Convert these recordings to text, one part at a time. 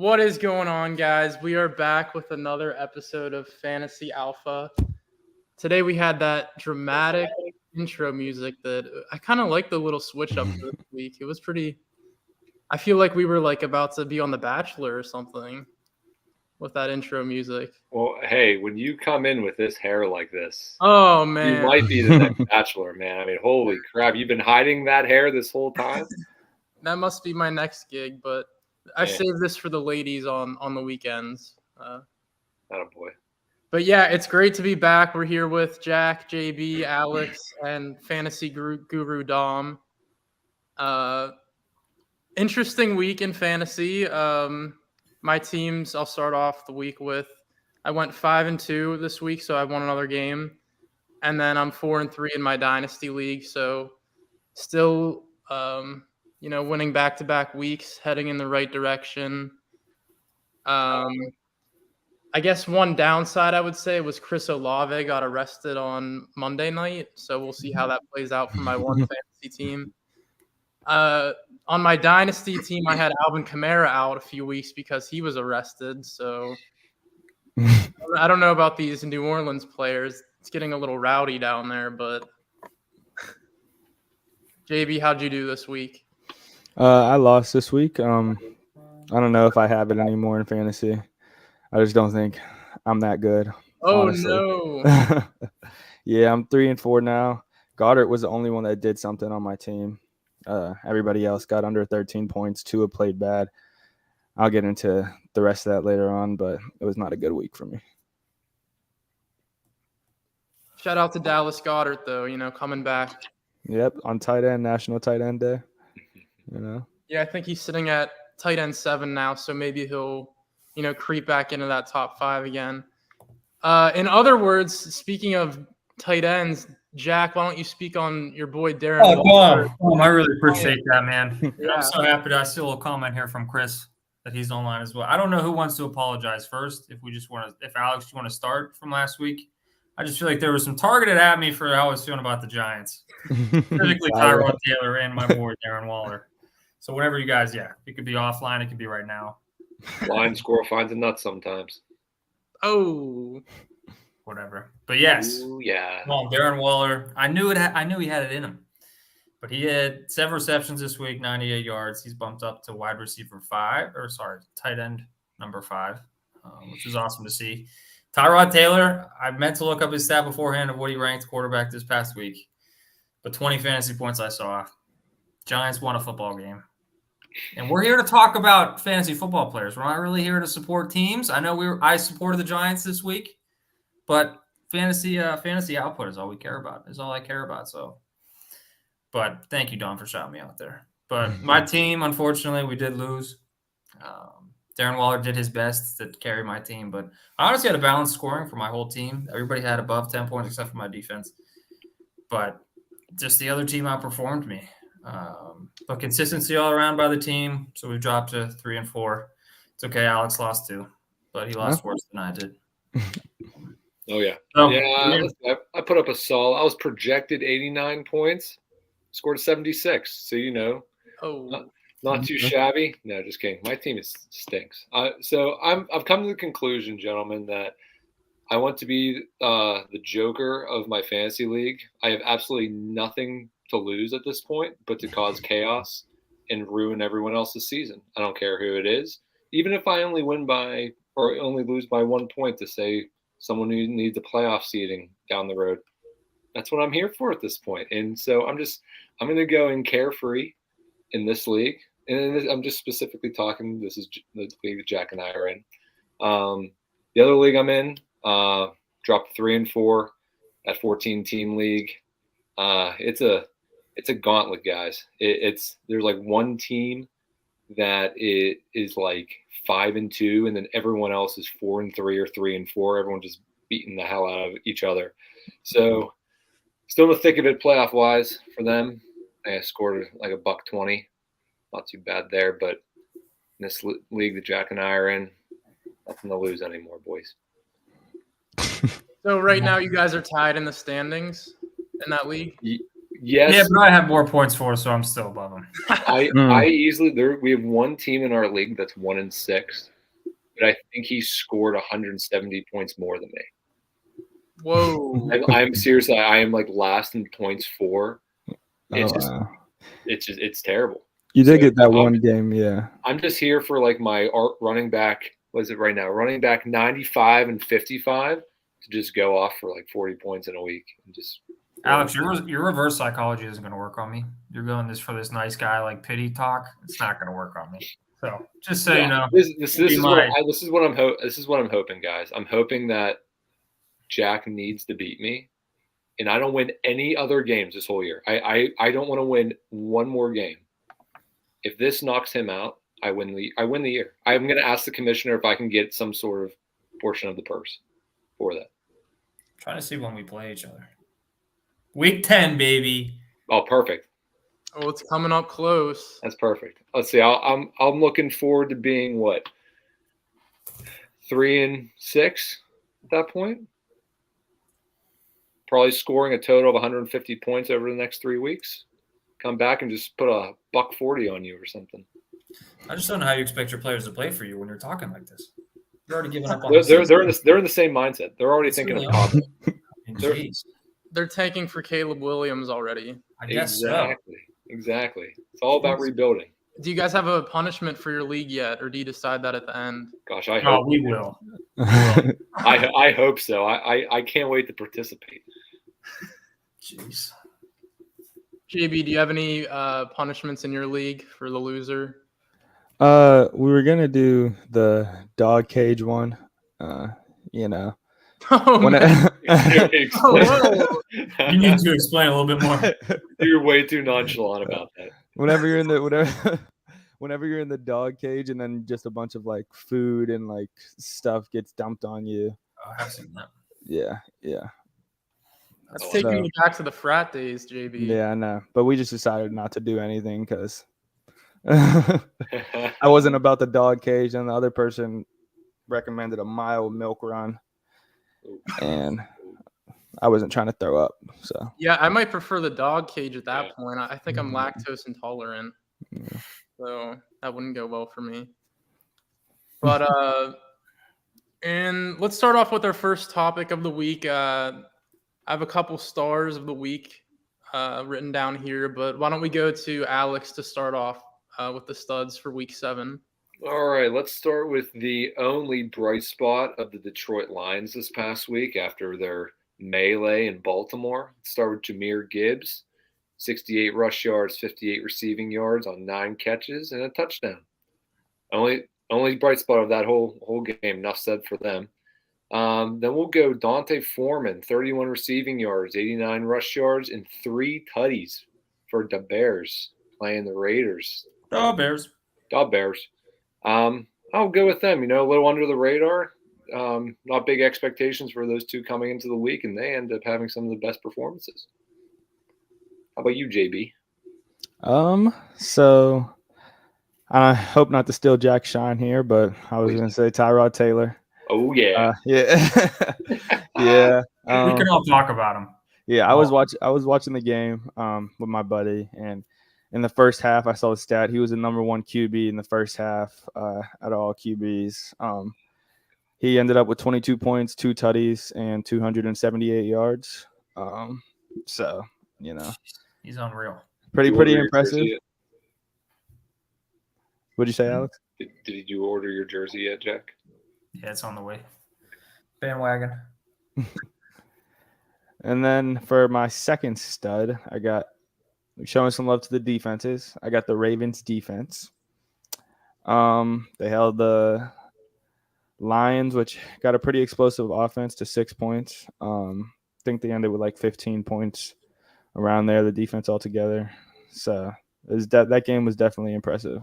What is going on, guys? We are back with another episode of Fantasy Alpha. Today we had that dramatic intro music that I kind of like the little switch up for this week. It was pretty. I feel like we were like about to be on The Bachelor or something with that intro music. Well, hey, when you come in with this hair like this, Oh man, you might be the next Bachelor, man. I mean, holy crap! You've been hiding that hair this whole time. That must be my next gig, but I saved this for the ladies on the weekends. Oh boy. But yeah, it's great to be back. We're here with Jack, JB, Alex, and fantasy guru Dom. Interesting week in fantasy. My teams, I'll start off the week with. I went 5-2 this week, so I won another game, and then I'm 4-3 in my dynasty league. So still, winning back-to-back weeks, heading in the right direction. I guess one downside I would say was Chris Olave got arrested on Monday night, so we'll see how that plays out for my one fantasy team. On my dynasty team, I had Alvin Kamara out a few weeks because he was arrested. So I don't know about these New Orleans players. It's getting a little rowdy down there, but JB, how'd you do this week? I lost this week. I don't know if I have it anymore in fantasy. I just don't think I'm that good. Oh, honestly. No. Yeah, I'm 3-4 now. Goddard was the only one that did something on my team. Everybody else got under 13 points. Tua played bad. I'll get into the rest of that later on, but it was not a good week for me. Shout out to Dallas Goedert, though, coming back. Yep, on tight end, National Tight End Day. Yeah, I think he's sitting at tight end 7 now, so maybe he'll creep back into that top 5 again. In other words, speaking of tight ends, Jack, why don't you speak on your boy Darren? I really appreciate that, man. Yeah. I'm so happy that I see a little comment here from Chris that he's online as well. I don't know who wants to apologize first. If Alex, you want to start from last week? I just feel like there was some targeted at me for how I was feeling about the Giants, particularly Tyrod Taylor and my boy Darren Waller. So whenever you guys, it could be offline, it could be right now. Line score finds a nut sometimes. Oh, whatever. But yes, ooh, yeah. Well, Darren Waller, I knew he had it in him, but he had 7 receptions this week, 98 yards. He's bumped up to tight end number 5, which is awesome to see. Tyrod Taylor, I meant to look up his stat beforehand of what he ranked quarterback this past week, but 20 fantasy points I saw. Giants won a football game. And we're here to talk about fantasy football players. We're not really here to support teams. I know I supported the Giants this week, but fantasy output is all we care about. Is all I care about. So, but thank you, Don, for shouting me out there. But my team, unfortunately, we did lose. Darren Waller did his best to carry my team, but I honestly had a balanced scoring for my whole team. Everybody had above 10 points except for my defense, but just the other team outperformed me. But consistency all around by the team. So we've dropped to 3-4. It's okay. Alex lost 2, but he lost worse than I did. Oh yeah. I put up a solid. I was projected 89 points, scored 76. So not too shabby. No, just kidding. My team stinks. So I've come to the conclusion, gentlemen, that I want to be the joker of my fantasy league. I have absolutely nothing to lose at this point, but to cause chaos and ruin everyone else's season. I don't care who it is. Even if I only only lose by 1 point to say someone who needs a playoff seeding down the road. That's what I'm here for at this point. And so I'm going to go in carefree in this league. And I'm just specifically talking, this is the league that Jack and I are in. The other league I'm in, dropped 3-4 at 14-team league. It's a gauntlet, guys. There's like one team that is like 5-2, and then everyone else is 4-3 or 3-4. Everyone just beating the hell out of each other. So still in the thick of it playoff wise for them. I scored like $120. Not too bad there, but in this league that Jack and I are in, nothing to lose anymore, boys. So right now you guys are tied in the standings in that league? Yes. Yeah, but I have more points for so I'm still above them. I easily we have one team in our league that's 1-6. but I think he scored 170 points more than me. Whoa! I'm seriously, I am like last in points for. It's wow. It's terrible. You did get that one game, yeah. I'm just here for like my running back. What is it right now? Running back 95 and 55 to just go off for like 40 points in a week and just. Alex, your reverse psychology isn't going to work on me. You're going for this nice guy like pity talk. It's not going to work on me. So just so you know, this is what I'm hoping, guys. I'm hoping that Jack needs to beat me, and I don't win any other games this whole year. I don't want to win one more game. If this knocks him out, I win the year. I'm going to ask the commissioner if I can get some sort of portion of the purse for that. I'm trying to see when we play each other. Week 10, baby. Oh, perfect. Oh, it's coming up close. That's perfect. Let's see. I'm looking forward to being what? 3-6 at that point. Probably scoring a total of 150 points over the next 3 weeks. Come back and just put a $140 on you or something. I just don't know how you expect your players to play for you when you're talking like this. You're already giving up on they're in the same mindset. They're already thinking of Pop. They're tanking for Caleb Williams already. I guess Exactly. It's all about rebuilding. Do you guys have a punishment for your league yet, or do you decide that at the end? Gosh, I hope we will. I hope so. I can't wait to participate. Jeez. JB, do you have any punishments in your league for the loser? We were gonna do the dog cage one. You know. Oh, you need to explain a little bit more. You're way too nonchalant about that. Whenever you're in the dog cage, and then just a bunch of like food and like stuff gets dumped on you. Oh, I have seen that. Yeah. That's taking me back to the frat days, JB. Yeah, I know. But we just decided not to do anything because I wasn't about the dog cage, and the other person recommended a mile milk run. And I wasn't trying to throw up. So yeah, I might prefer the dog cage at that point. I think I'm lactose intolerant. Yeah. So that wouldn't go well for me. But and let's start off with our first topic of the week. I have a couple stars of the week written down here, but why don't we go to Alex to start off with the studs for week 7? All right, let's start with the only bright spot of the Detroit Lions this past week after their melee in Baltimore. Let's start with Jahmyr Gibbs, 68 rush yards, 58 receiving yards on 9 catches and a touchdown. Only bright spot of that whole game. Enough said for them. Then we'll go Dante Foreman, 31 receiving yards, 89 rush yards, and 3 tutties for the Bears playing the Raiders. The Bears. I'll go with them. A little under the radar. Not big expectations for those two coming into the week, and they end up having some of the best performances. How about you, JB? So I hope not to steal Jack's shine here, but I was going to say Tyrod Taylor. Oh yeah, yeah, yeah. We can all talk about him. Yeah, I was watching the game with my buddy, and in the first half, I saw the stat. He was the number 1 QB in the first half out of all QBs. He ended up with 22 points, 2 tutties, and 278 yards. So, he's unreal. Pretty impressive. What'd you say, Alex? Did you order your jersey yet, Jack? Yeah, it's on the way. Bandwagon. And then for my second stud, I got showing some love to the defenses. I got the Ravens defense. They held the Lions, which got a pretty explosive offense, to 6 points. I think they ended with like 15 points around there, the defense altogether. So that game was definitely impressive.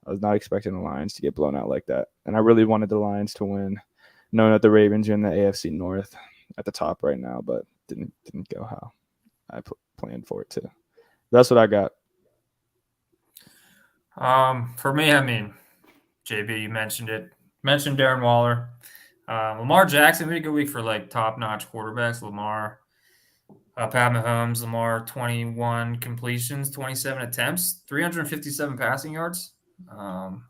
I was not expecting the Lions to get blown out like that. And I really wanted the Lions to win, knowing that the Ravens are in the AFC North at the top right now, but didn't go how I planned for it to. That's what I got. For me, JB, you mentioned it. Mentioned Darren Waller. Lamar Jackson, pretty good week for like top-notch quarterbacks. Pat Mahomes, Lamar, 21 completions, 27 attempts, 357 passing yards.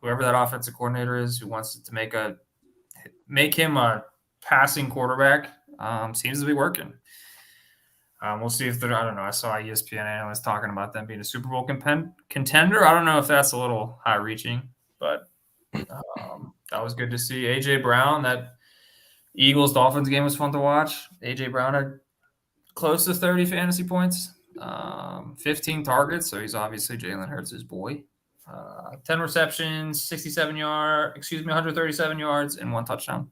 Whoever that offensive coordinator is who wants to make a make him a passing quarterback seems to be working. We'll see if they're, I don't know. I saw ESPN analysts talking about them being a Super Bowl contender. I don't know if that's a little high reaching, but that was good to see. AJ Brown, that Eagles-Dolphins game was fun to watch. AJ Brown had close to 30 fantasy points, 15 targets, so he's obviously Jalen Hurts' boy. 10 receptions, 137 yards, and 1 touchdown.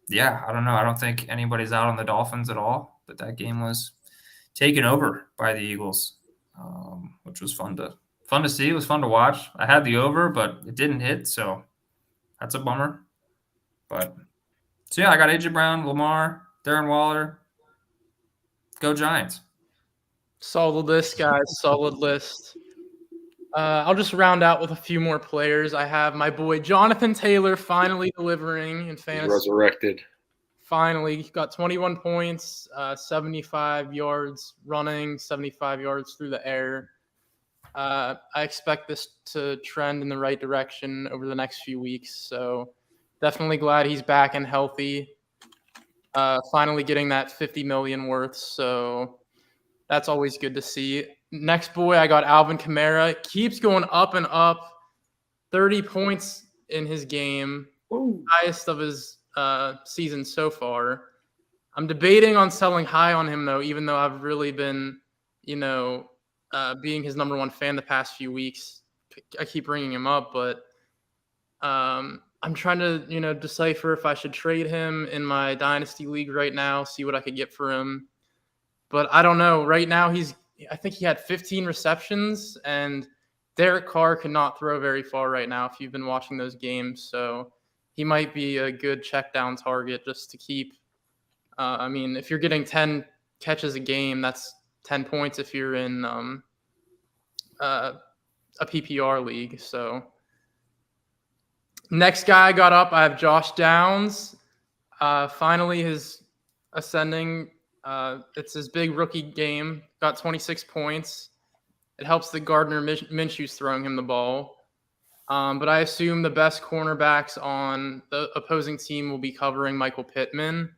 Yeah, I don't know. I don't think anybody's out on the Dolphins at all, but that game was taken over by the Eagles, which was fun to see. It was fun to watch. I had the over, but it didn't hit, so that's a bummer. But so yeah, I got AJ Brown, Lamar, Darren Waller. Go Giants. Solid list, guys. Solid list. I'll just round out with a few more players. I have my boy Jonathan Taylor finally delivering in fantasy. Resurrected. Finally got 21 points, 75 yards running, 75 yards through the air. I expect this to trend in the right direction over the next few weeks. So definitely glad he's back and healthy. Finally getting that 50 million worth. So that's always good to see. Next boy, I got Alvin Kamara. Keeps going up and up. 30 points in his game. Ooh. Highest of his season so far. I'm debating on selling high on him, though, even though I've really been, being his number one fan the past few weeks. I keep bringing him up, but I'm trying to, decipher if I should trade him in my Dynasty League right now, see what I could get for him. But I don't know. Right now, I think he had 15 receptions, and Derek Carr cannot throw very far right now if you've been watching those games. So he might be a good check down target just to keep. If you're getting 10 catches a game, that's 10 points if you're in a PPR league. So next guy I got up, I have Josh Downs. Finally, his ascending. It's his big rookie game. Got 26 points. It helps that Gardner Minshew's throwing him the ball. But I assume the best cornerbacks on the opposing team will be covering Michael Pittman.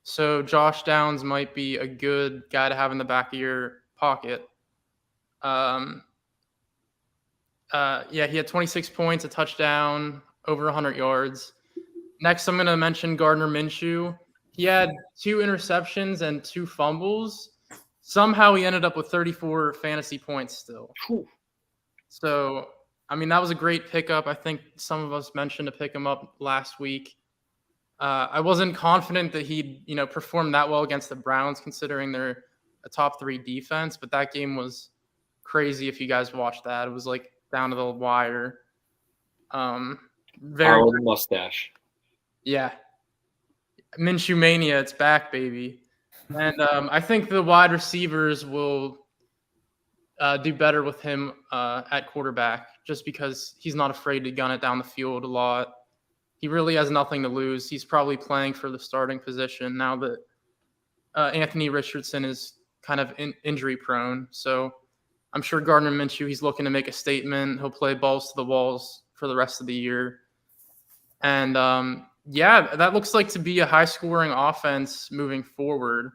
So Josh Downs might be a good guy to have in the back of your pocket. He had 26 points, a touchdown, over 100 yards. Next, I'm going to mention Gardner Minshew. He had 2 interceptions and 2 fumbles. Somehow he ended up with 34 fantasy points still. So, that was a great pickup. I think some of us mentioned to pick him up last week. I wasn't confident that he'd, perform that well against the Browns, considering they're a top 3 defense. But that game was crazy if you guys watched that. It was like down to the wire. Very mustache. Yeah. Minshew Mania, it's back, baby. And I think the wide receivers will do better with him at quarterback just because he's not afraid to gun it down the field a lot. He really has nothing to lose. He's probably playing for the starting position now that Anthony Richardson is kind of injury prone. So I'm sure Gardner Minshew, he's looking to make a statement. He'll play balls to the walls for the rest of the year. And that looks like to be a high-scoring offense moving forward,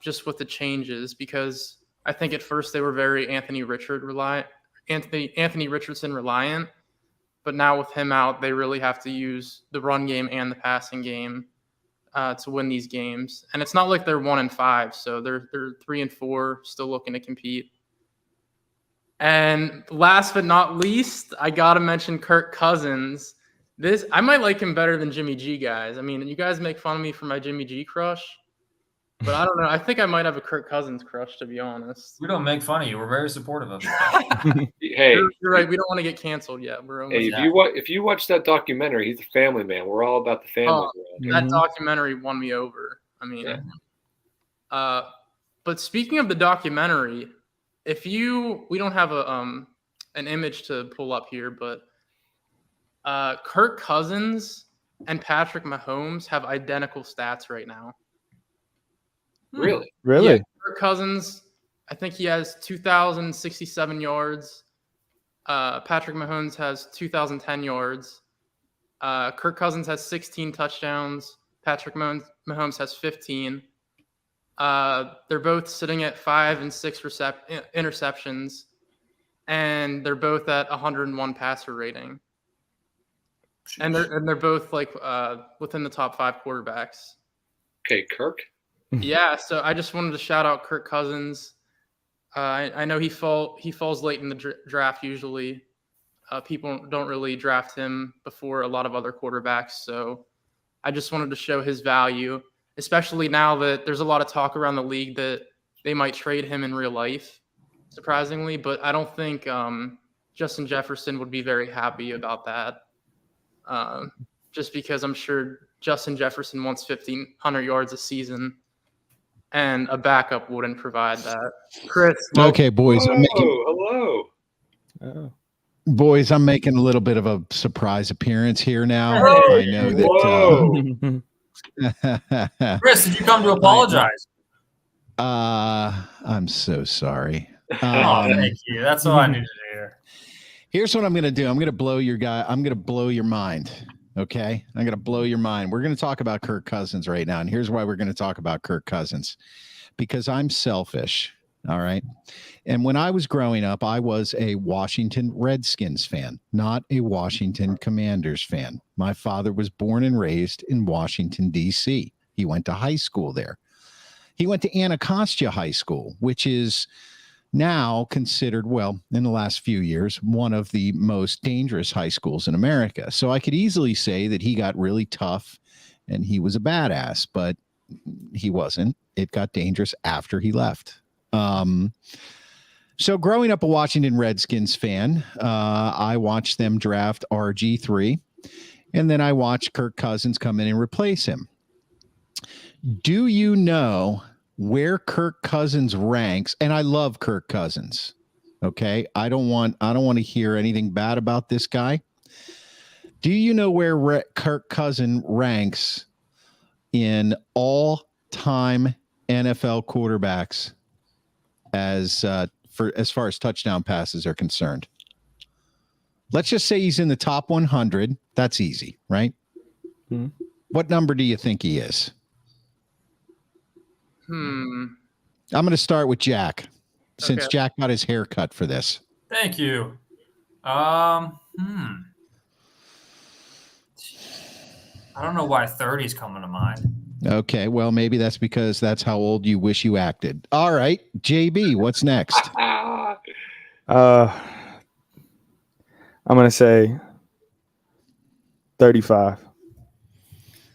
just with the changes. Because I think at first they were very Anthony Richardson reliant, but now with him out, they really have to use the run game and the passing game to win these games. And it's not like they're 1-5, so they're 3-4, still looking to compete. And last but not least, I gotta mention Kirk Cousins. I might like him better than Jimmy G, guys. You guys make fun of me for my Jimmy G crush, but I don't know. I think I might have a Kirk Cousins crush, to be honest. We don't make fun of you. We're very supportive of you. Hey, you're right. We don't want to get canceled yet. If you watch that documentary, he's a family man. We're all about the family. That documentary won me over. But speaking of the documentary, we don't have an image to pull up here, but Kirk Cousins and Patrick Mahomes have identical stats right now. Really? Yeah, Kirk Cousins, I think he has 2,067 yards. Patrick Mahomes has 2,010 yards. Kirk Cousins has 16 touchdowns. Patrick Mahomes has 15. They're both sitting at 5 and 6 interceptions, and they're both at 101 passer rating. And they're both like within the top 5 quarterbacks. Okay, Kirk. Yeah, so I just wanted to shout out Kirk Cousins. I know he falls late in the draft usually. People don't really draft him before a lot of other quarterbacks, so I just wanted to show his value, especially now that there's a lot of talk around the league that they might trade him in real life, surprisingly. But I don't think Justin Jefferson would be very happy about that, just because I'm sure Justin Jefferson wants 1,500 yards a season, and a backup wouldn't provide that. Chris. Okay, boys. Hello. Oh. Boys, I'm making a little bit of a surprise appearance here now. Whoa. I know that. Chris, did you come to apologize? I'm so sorry. Thank you. That's all I needed to hear. Here's what I'm going to do. I'm going to blow your mind. Okay. I'm going to blow your mind. We're going to talk about Kirk Cousins right now. And here's why we're going to talk about Kirk Cousins, because I'm selfish. All right. And when I was growing up, I was a Washington Redskins fan, not a Washington Commanders fan. My father was born and raised in Washington, D.C. He went to high school there. He went to Anacostia High School, which is now considered, well, in the last few years, one of the most dangerous high schools in America. So I could easily say that he got really tough and he was a badass, but he wasn't. It got dangerous after he left. So growing up a Washington Redskins fan, I watched them draft RG3, and then I watched Kirk Cousins come in and replace him. Do you know where Kirk Cousins ranks? And I love Kirk Cousins. Okay. I don't want to hear anything bad about this guy. Do you know where Kirk Cousins ranks in all-time NFL quarterbacks as far as touchdown passes are concerned? Let's just say he's in the top 100. That's easy, right? Hmm. What number do you think he is? I'm going to start with Jack, since Jack got his hair cut for this. Thank you. I don't know why 30 is coming to mind. Okay, well, maybe that's because that's how old you wish you acted. All right, JB, what's next? I'm going to say 35.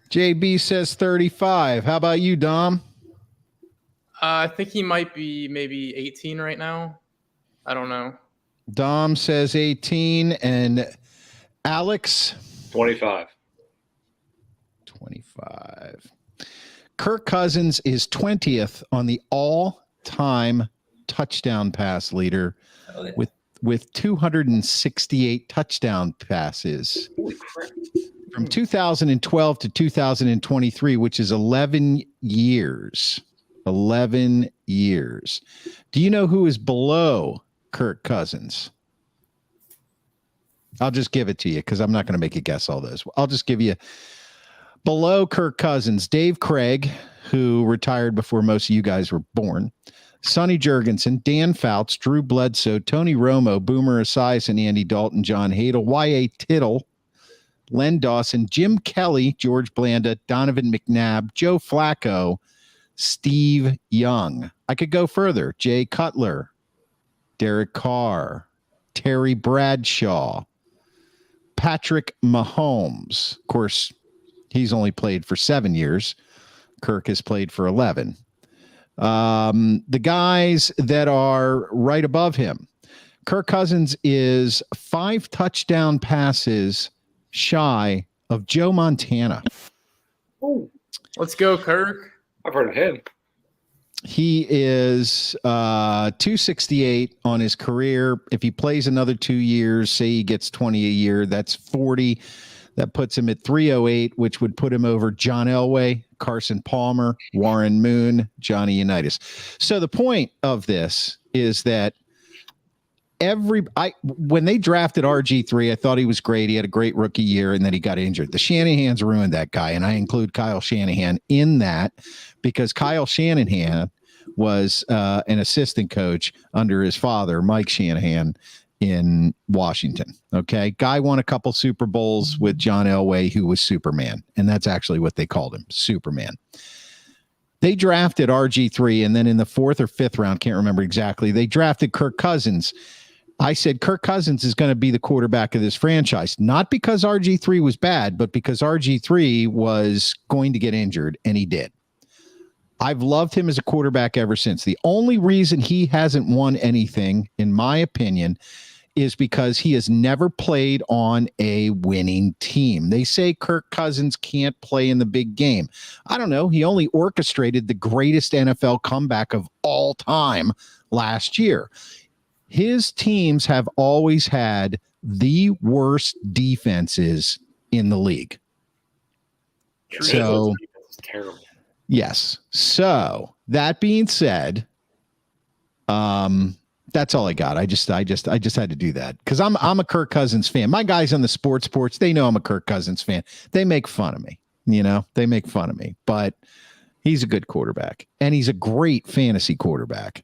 JB says 35. How about you, Dom? I think he might be maybe 18 right now. I don't know. Dom says 18, and Alex? 25. 25. Kirk Cousins is 20th on the all-time touchdown pass leader with 268 touchdown passes. Holy crap. From 2012 to 2023, which is 11 years. 11 years. Do you know who is below Kirk Cousins? I'll just give it to you because I'm not going to make you guess all those. I'll just give you below Kirk Cousins, Dave Craig, who retired before most of you guys were born, Sonny Jurgensen, Dan Fouts, Drew Bledsoe, Tony Romo, Boomer Esiason, Andy Dalton, John Hadle, Y.A. Tittle, Len Dawson, Jim Kelly, George Blanda, Donovan McNabb, Joe Flacco, Steve Young. I could go further. Jay Cutler, Derek Carr, Terry Bradshaw, Patrick Mahomes. Of course, he's only played for 7 years. Kirk has played for 11. The guys that are right above him, Kirk Cousins is 5 touchdown passes shy of Joe Montana. Oh, let's go, Kirk. I've heard of him. He is 268 on his career. If he plays another 2 years, say he gets 20 a year, that's 40. That puts him at 308, which would put him over John Elway, Carson Palmer, Warren Moon, Johnny Unitas. So the point of this is that when they drafted RG3, I thought he was great. He had a great rookie year, and then he got injured. The Shanahans ruined that guy, and I include Kyle Shanahan in that because Kyle Shanahan was an assistant coach under his father, Mike Shanahan, in Washington. Okay. Guy won a couple Super Bowls with John Elway, who was Superman. And that's actually what they called him, Superman. They drafted RG3, and then in the 4th or 5th round, can't remember exactly, they drafted Kirk Cousins. I said Kirk Cousins is going to be the quarterback of this franchise, not because RG3 was bad, but because RG3 was going to get injured, and he did. I've loved him as a quarterback ever since. The only reason he hasn't won anything, in my opinion, is because he has never played on a winning team. They say Kirk Cousins can't play in the big game. I don't know. He only orchestrated the greatest NFL comeback of all time last year. His teams have always had the worst defenses in the league. So it's terrible. Yes. So that being said, that's all I got. I just had to do that because I'm a Kirk Cousins fan. My guys on the sports, they know I'm a Kirk Cousins fan. They make fun of me, they make fun of me, but he's a good quarterback and he's a great fantasy quarterback.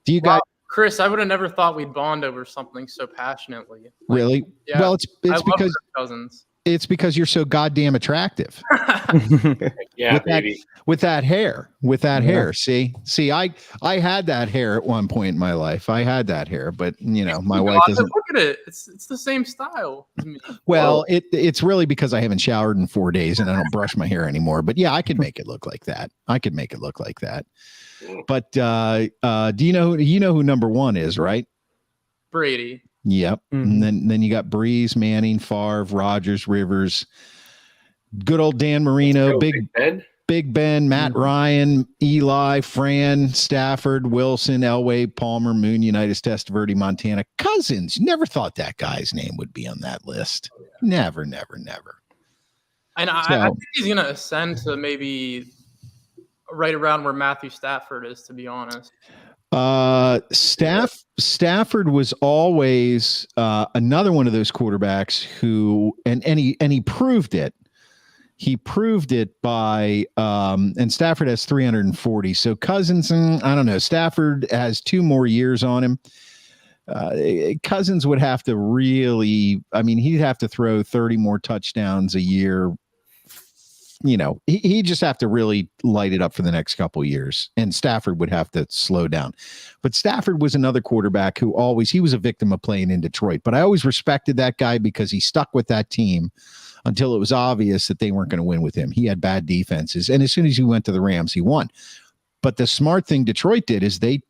Do you guys, Chris? I would have never thought we'd bond over something so passionately. Really? Yeah. Well, it's because Kirk Cousins. It's because you're so goddamn attractive. Yeah, baby. With that hair. See, I had that hair at one point in my life. I had that hair, but my wife doesn't. Look at it. It's the same style as me. Well, it's really because I haven't showered in 4 days and I don't brush my hair anymore. But yeah, I could make it look like that. But do you know who number 1 is, right? Brady. Yep. Mm-hmm. And then you got Breeze, Manning, Favre, Rodgers, Rivers, good old Dan Marino, Big Ben, Matt Ryan, Eli, Fran, Stafford, Wilson, Elway, Palmer, Moon, Unitas, Testaverde, Montana, Cousins. Never thought that guy's name would be on that list. Never. And I think he's going to ascend to maybe right around where Matthew Stafford is, to be honest. Stafford was always another one of those quarterbacks who and he proved it. He proved it by and Stafford has 340. So Cousins, I don't know. Stafford has 2 more years on him. Cousins would have to really, he'd have to throw 30 more touchdowns a year. He'd just have to really light it up for the next couple of years, and Stafford would have to slow down. But Stafford was another quarterback who he was a victim of playing in Detroit, but I always respected that guy because he stuck with that team until it was obvious that they weren't going to win with him. He had bad defenses, and as soon as he went to the Rams, he won. But the smart thing Detroit did is they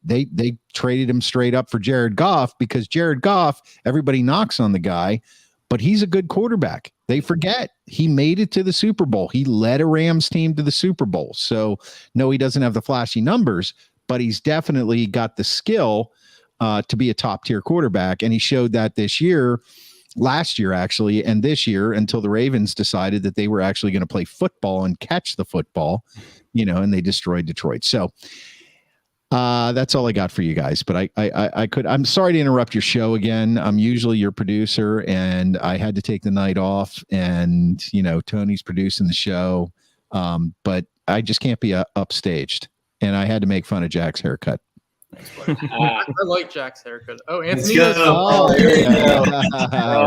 traded him straight up for Jared Goff because Jared Goff, everybody knocks on the guy, but he's a good quarterback. They forget he made it to the Super Bowl. He led a Rams team to the Super Bowl. So no, he doesn't have the flashy numbers, but he's definitely got the skill to be a top tier quarterback. And he showed that last year actually, and this year until the Ravens decided that they were actually going to play football and catch the football, and they destroyed Detroit. So that's all I got for you guys, but I'm sorry to interrupt your show again. I'm usually your producer and I had to take the night off and, Tony's producing the show. But I just can't be upstaged and I had to make fun of Jack's haircut. I like Jack's haircut. Oh, Anthony. All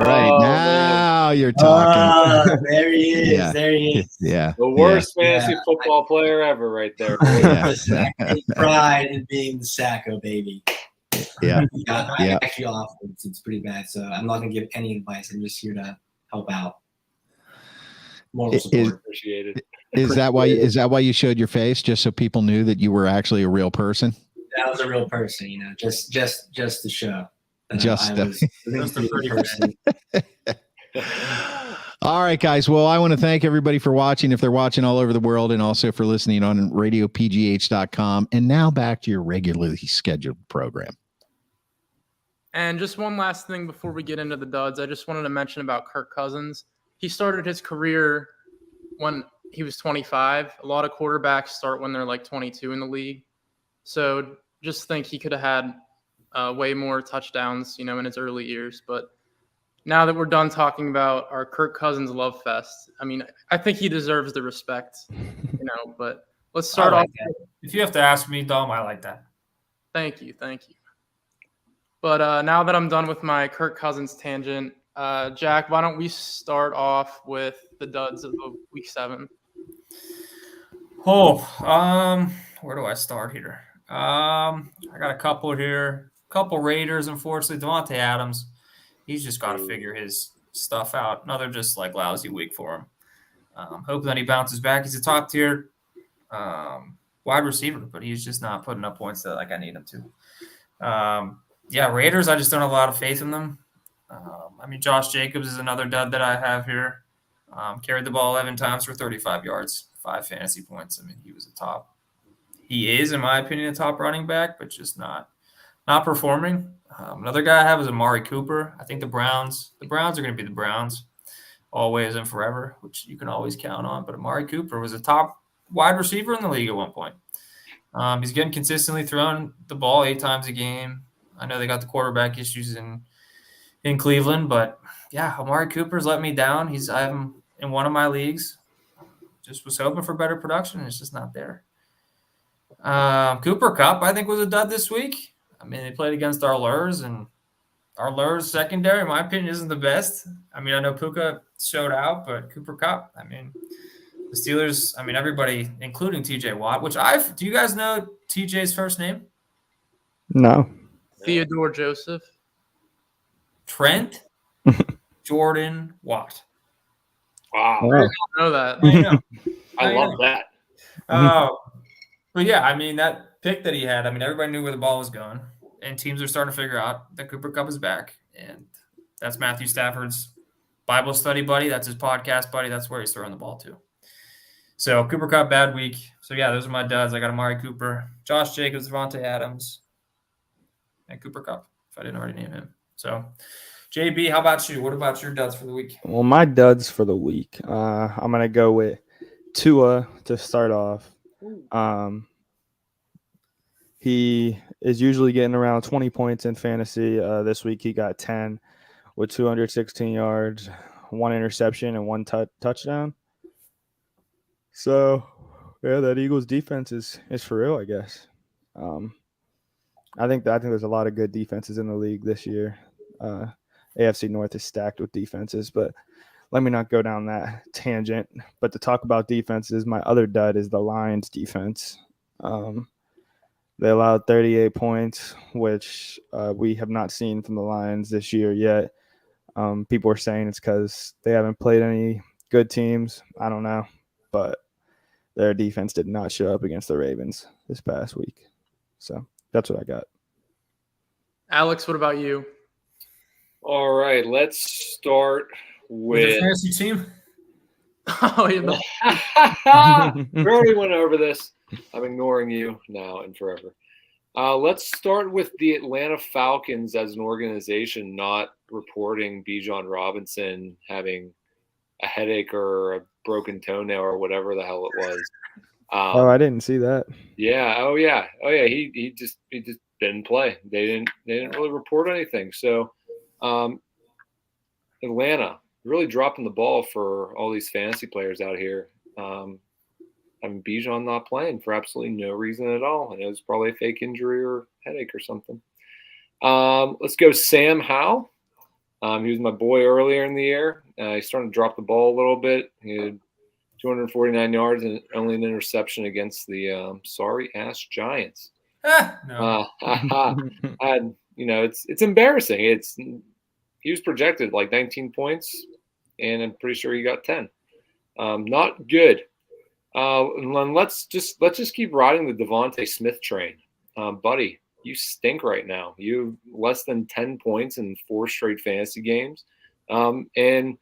right. Now you're talking. There he is. Yeah. There he is. Yeah. The worst fantasy football player ever right there. Yeah. I take pride in being the Sacco baby. Yeah. I actually off it's pretty bad. So I'm not going to give any advice. I'm just here to help out. Moral support. Appreciated. Is that why you showed your face just so people knew that you were actually a real person? That was a real person, just to show. Just a pretty person. All right, guys. Well, I want to thank everybody for watching, if they're watching all over the world, and also for listening on radiopgh.com. And now back to your regularly scheduled program. And just one last thing before we get into the duds, I just wanted to mention about Kirk Cousins. He started his career when he was 25. A lot of quarterbacks start when they're like 22 in the league. So just think he could have had way more touchdowns, in his early years. But now that we're done talking about our Kirk Cousins love fest, I mean, I think he deserves the respect, but let's start off. If you have to ask me, Dom, I like that. Thank you. But now that I'm done with my Kirk Cousins tangent, Jack, why don't we start off with the duds of Week 7? Where do I start here? I got a couple here. Couple Raiders, unfortunately. Devontae Adams, he's just got to figure his stuff out. Another just like lousy week for him. Hope that he bounces back. He's a top tier wide receiver, but he's just not putting up points that I need him to. Raiders, I just don't have a lot of faith in them. Josh Jacobs is another dud that I have here. Carried the ball 11 times for 35 yards, 5 fantasy points. He was a top. He is, in my opinion, a top running back, but just not performing. Another guy I have is Amari Cooper. I think the Browns are going to be the Browns always and forever, which you can always count on. But Amari Cooper was a top wide receiver in the league at one point. He's getting consistently thrown the ball 8 times a game. I know they got the quarterback issues in Cleveland, but Amari Cooper's let me down. I'm in one of my leagues. Just was hoping for better production. It's just not there. Cooper Kupp, I think, was a dud this week. They played against our Lurs, and our Lurs secondary, in my opinion, isn't the best. I know Puka showed out, but Cooper Kupp, the Steelers, everybody, including TJ Watt, do you guys know TJ's first name? No. Theodore Joseph. Trent Jordan Watt. Wow. I didn't know that. I know. I love that. But that pick that he had, everybody knew where the ball was going, and teams are starting to figure out that Cooper Kupp is back, and that's Matthew Stafford's Bible study buddy. That's his podcast buddy. That's where he's throwing the ball to. So Cooper Kupp, bad week. So those are my duds. I got Amari Cooper, Josh Jacobs, Devontae Adams, and Cooper Kupp, if I didn't already name him. So, JB, how about you? What about your duds for the week? Well, my duds for the week, I'm going to go with Tua to start off. He is usually getting around 20 points in fantasy. This week he got 10 with 216 yards, 1 interception, and 1 touchdown. So, that Eagles defense is for real, I guess. I think there's a lot of good defenses in the league this year. AFC North is stacked with defenses, but let me not go down that tangent. But to talk about defenses, my other dud is the Lions defense. They allowed 38 points, which we have not seen from the Lions this year yet. People are saying it's because they haven't played any good teams. I don't know, but their defense did not show up against the Ravens this past week. So that's what I got. Alex, what about you? All right, let's start with the fantasy team. Oh, we already went over this. I'm ignoring you now and forever. Let's start with the Atlanta Falcons as an organization not reporting Bijan Robinson having a headache or a broken toenail or whatever the hell it was. I didn't see that. Yeah. Oh yeah. He just didn't play. They didn't really report anything. So, Atlanta really dropping the ball for all these fantasy players out here. Bijan not playing for absolutely no reason at all. And it was probably a fake injury or headache or something. Let's go Sam Howell. He was my boy earlier in the year. He's starting to drop the ball a little bit. He had 249 yards and only an interception against the sorry-ass Giants. No. It's embarrassing. He was projected like 19 points, and I'm pretty sure he got 10. Not good. Let's just keep riding the Devontae Smith train, buddy. You stink right now. You less than 10 points in 4 straight fantasy games, and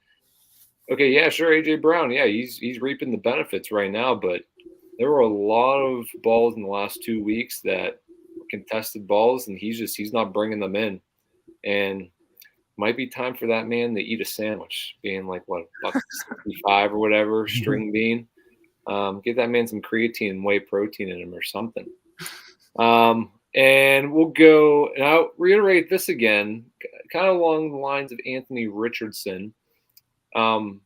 okay, yeah, sure, AJ Brown, yeah, he's reaping the benefits right now, but there were a lot of balls in the last 2 weeks that were contested balls, and he's not bringing them in, and might be time for that man to eat a sandwich, being like what $1.65 or whatever, string bean. Give that man some creatine and whey protein in him or something. And we'll go, and I'll reiterate this again, kind of along the lines of Anthony Richardson, kind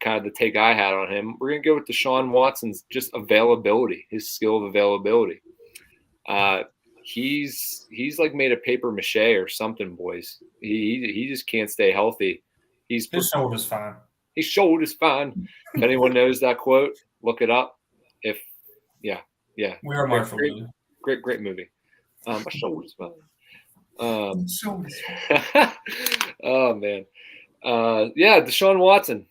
of the take I had on him. We're going to go with Deshaun Watson's just availability, his skill of availability. He's like made of paper mache or something, boys. He just can't stay healthy. His shoulder's fine. His shoulder's fine. If anyone knows that quote, look it up. Yeah. We are Marshall. Great movie. My shoulder's fine. Oh man. Deshaun Watson,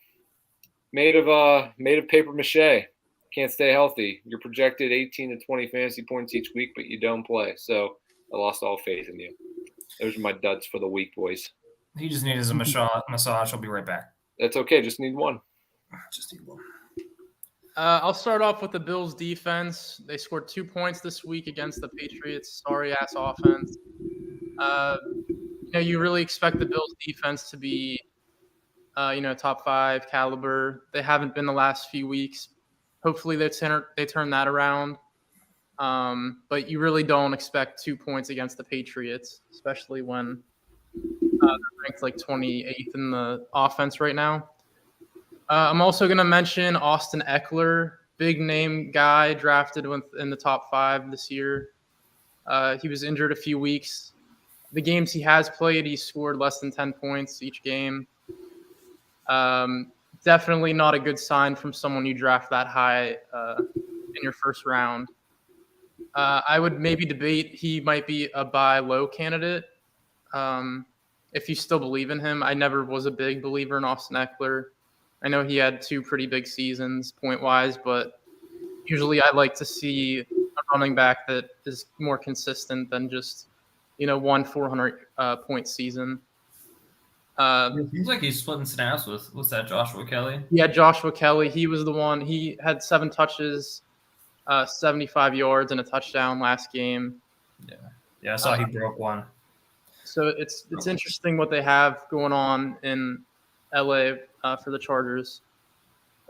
made of paper mache. Can't stay healthy. You're projected 18 to 20 fantasy points each week, but you don't play. So I lost all faith in you. Those are my duds for the week, boys. He just needs a massage. I'll be right back. That's okay. Just need one. I'll start off with the Bills defense. They scored 2 points this week against the Patriots. Sorry-ass offense. You really expect the Bills defense to be, top 5 caliber. They haven't been the last few weeks. Hopefully they turn that around. But you really don't expect 2 points against the Patriots, especially when they're ranked like 28th in the offense right now. I'm also going to mention Austin Eckler, big name guy drafted in the top 5 this year. He was injured a few weeks. The games he has played, he scored less than 10 points each game. Definitely not a good sign from someone you draft that high in your first round. I would maybe debate he might be a buy low candidate if you still believe in him. I never was a big believer in Austin Eckler. I know he had 2 pretty big seasons point-wise, but usually I like to see a running back that is more consistent than just, 1 400-point season. It seems like he's splitting snaps with, what's that, Joshua Kelly? Yeah, Joshua Kelly. He was the one. He had 7 touches, 75 yards, and a touchdown last game. Yeah, I saw he broke one. So it's interesting what they have going on in LA for the Chargers,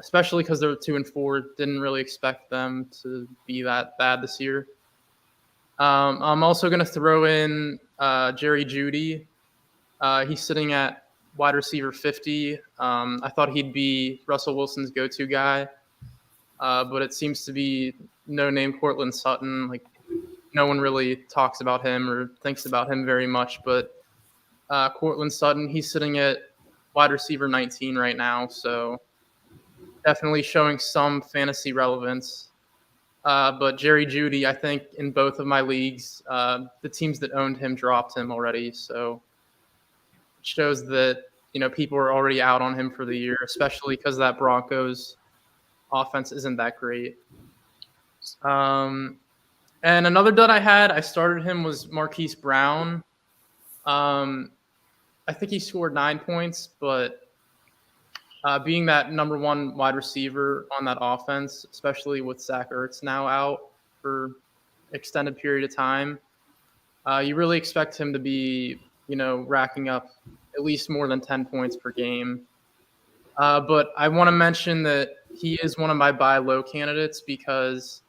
especially because they're 2-4. Didn't really expect them to be that bad this year. I'm also going to throw in Jerry Jeudy. He's sitting at wide receiver 50. I thought he'd be Russell Wilson's go-to guy, but it seems to be no-name Cortland Sutton. Like, no one really talks about him or thinks about him very much, but Cortland Sutton, he's sitting at wide receiver 19 right now, so definitely showing some fantasy relevance. But Jerry Jeudy, I think in both of my leagues, the teams that owned him dropped him already, so it shows that people are already out on him for the year, especially because that Broncos offense isn't that great. And another dud I started him was Marquise Brown. I think he scored 9 points, but being that number 1 wide receiver on that offense, especially with Zach Ertz now out for extended period of time, you really expect him to be, racking up at least more than 10 points per game. But I want to mention that he is one of my buy low candidates because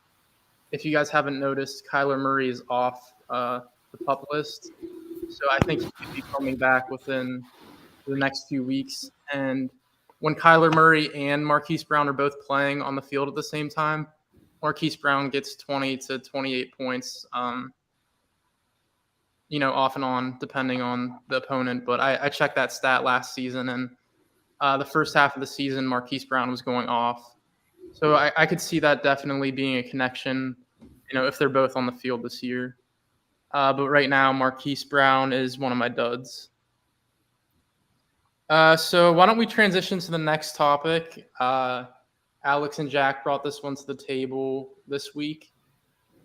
if you guys haven't noticed, Kyler Murray is off the PUP list. So I think he could be coming back within the next few weeks. And when Kyler Murray and Marquise Brown are both playing on the field at the same time, Marquise Brown gets 20 to 28 points, off and on, depending on the opponent. But I checked that stat last season, and the first half of the season, Marquise Brown was going off. So I could see that definitely being a connection, if they're both on the field this year. But right now, Marquise Brown is one of my duds. So why don't we transition to the next topic? Alex and Jack brought this one to the table this week.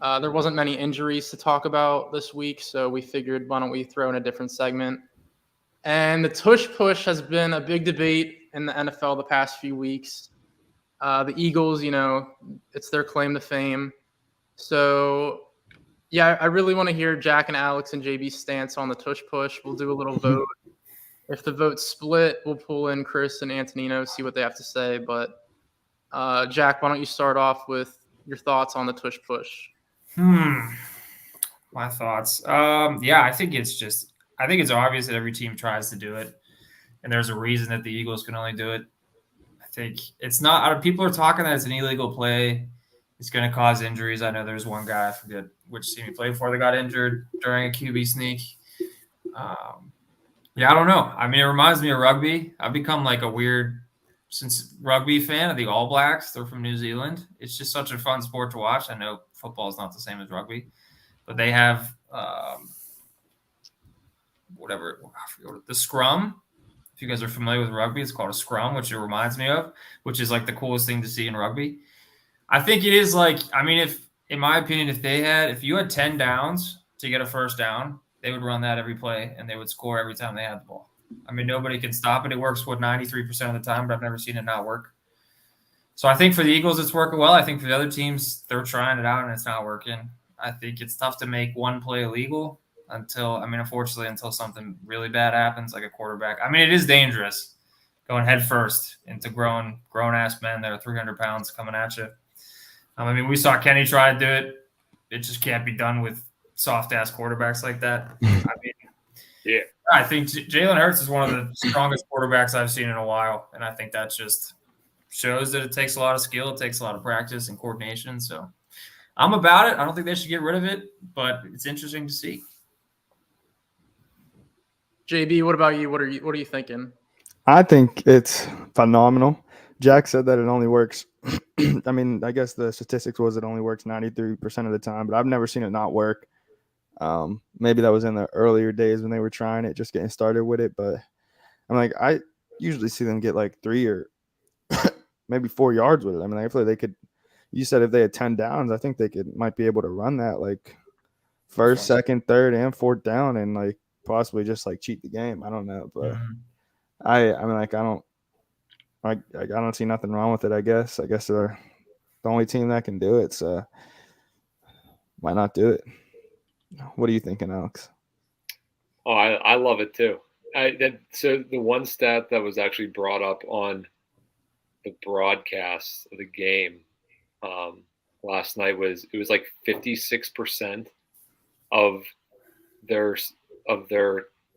There wasn't many injuries to talk about this week, so we figured why don't we throw in a different segment. And the Tush push has been a big debate in the NFL the past few weeks. The Eagles, it's their claim to fame. So, yeah, I really want to hear Jack and Alex and JB's stance on the Tush push. We'll do a little vote. If the vote's split, we'll pull in Chris and Antonino, see what they have to say. But, Jack, why don't you start off with your thoughts on the Tush push? My thoughts. I think it's obvious that every team tries to do it, and there's a reason that the Eagles can only do it. I think it's not. People are talking that it's an illegal play. It's going to cause injuries. I know there's one guy, I forget which team he played for, that got injured during a QB sneak. I don't know. I mean, it reminds me of rugby. I've become like a weird rugby fan of the All Blacks. They're from New Zealand. It's just such a fun sport to watch. I know football is not the same as rugby, but they have the scrum. If you guys are familiar with rugby, it's called a scrum, which it reminds me of, which is like the coolest thing to see in rugby. I think it is like, I mean, in my opinion, if you had 10 downs to get a first down, they would run that every play and they would score every time they had the ball. I mean, nobody can stop it. It works 93% of the time, but I've never seen it not work. So I think for the Eagles, it's working well. I think for the other teams, they're trying it out and it's not working. I think it's tough to make one play illegal unfortunately, until something really bad happens, like a quarterback. I mean, it is dangerous going head first into grown-ass men that are 300 pounds coming at you. I mean, we saw Kenny try to do it. It just can't be done with soft-ass quarterbacks like that. I mean, yeah, I think Jalen Hurts is one of the strongest quarterbacks I've seen in a while, and I think that just shows that it takes a lot of skill, it takes a lot of practice and coordination. So I'm about it. I don't think they should get rid of it, but it's interesting to see. JB, what about you? What are you thinking? I think it's phenomenal. Jack said that it only works. I mean, I guess the statistics was it only works 93% of the time, but I've never seen it not work. Maybe that was in the earlier days when they were trying it, just getting started with it. But I'm like, I usually see them get like 3 or maybe 4 yards with it. I mean, I feel like they could. You said if they had 10 downs, I think they might be able to run that like first, second, third, and fourth down, and like possibly just like cheat the game. I don't know, but I mean, like I don't see nothing wrong with it. I guess they're the only team that can do it, so why not do it? What are you thinking, Alex? Oh, I love it too. So the one stat that was actually brought up on the broadcast of the game last night was like 56% of their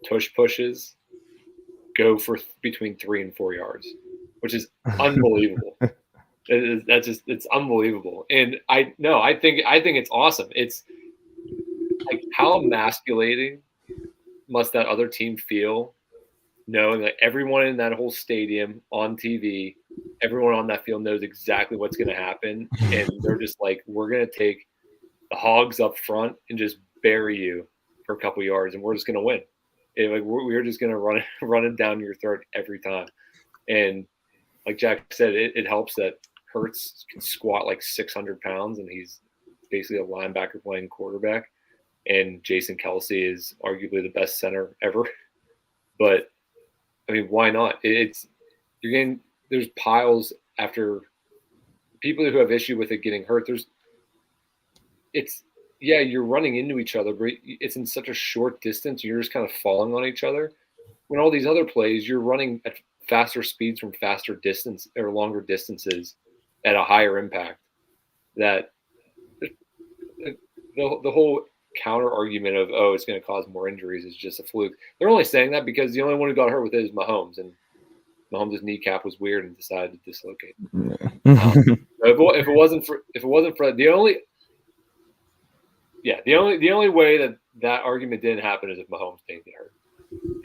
tush pushes go for between 3 and 4 yards, which is unbelievable. It's unbelievable. And I think it's awesome. It's like, how emasculating must that other team feel knowing that everyone in that whole stadium on TV, everyone on that field knows exactly what's going to happen. And they're just like, we're going to take the hogs up front and just bury you for a couple yards, and we're just going to win. And like, we're just going to run it down your throat every time. And like Jack said, it helps that Hurts can squat like 600 pounds, and he's basically a linebacker playing quarterback. And Jason Kelce is arguably the best center ever. But I mean, why not? There's piles after people who have issue with it getting hurt. You're running into each other, but it's in such a short distance. You're just kind of falling on each other. When all these other plays, you're running at faster speeds from faster distance or longer distances at a higher impact. That the whole counter argument of, oh, it's going to cause more injuries is just a fluke. They're only saying that because the only one who got hurt with it is Mahomes, and Mahomes' kneecap was weird and decided to dislocate. If it wasn't for the only way that argument didn't happen is if Mahomes didn't get hurt.